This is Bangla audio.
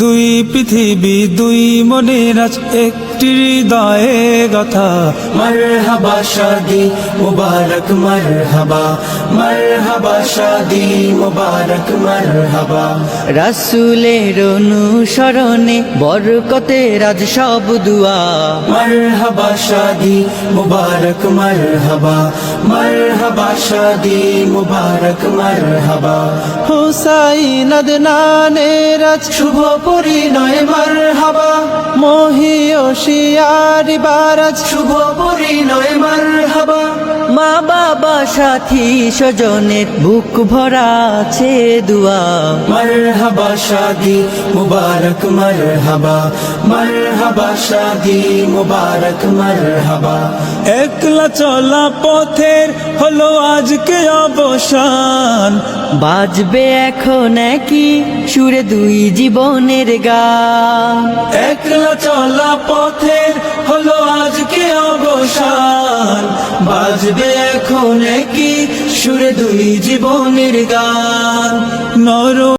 দুই পৃথিবী দুই মনের আজ একটি হৃদয়ে গাথা। মারহাবা শাদি মুবারক মারহাবা, মারহাবা শাদি মুবারক মারহাবা। রাসূলের অনুসরণে বরকতের আজ সব দুয়া। মারহাবা শাদি মুবারক মারহাবা, মারহাবা শাদি মুবারক মারহাবা। হুসাইন আদনানের আজ শুভ পরিণয় মারহাবা, মহিয়সিয়ার বারাজ শুভ পরিণয় মারহাবা। মা বাবা সাথী স্বজনের বুক ভরা আছে দুয়া। মারহাবা শাদি মুবারক মারহাবা, মারহাবা শাদি মুবারক মারহাবা। একলা চলা পথের হলো আজকে অবসান, বাজবে এখন কি সুরে দুই জীবনের গান। একলা চলা পথের হলো আজকে অবসান, বাজবে এখন কি সুরে দুই জীবনের গান। নর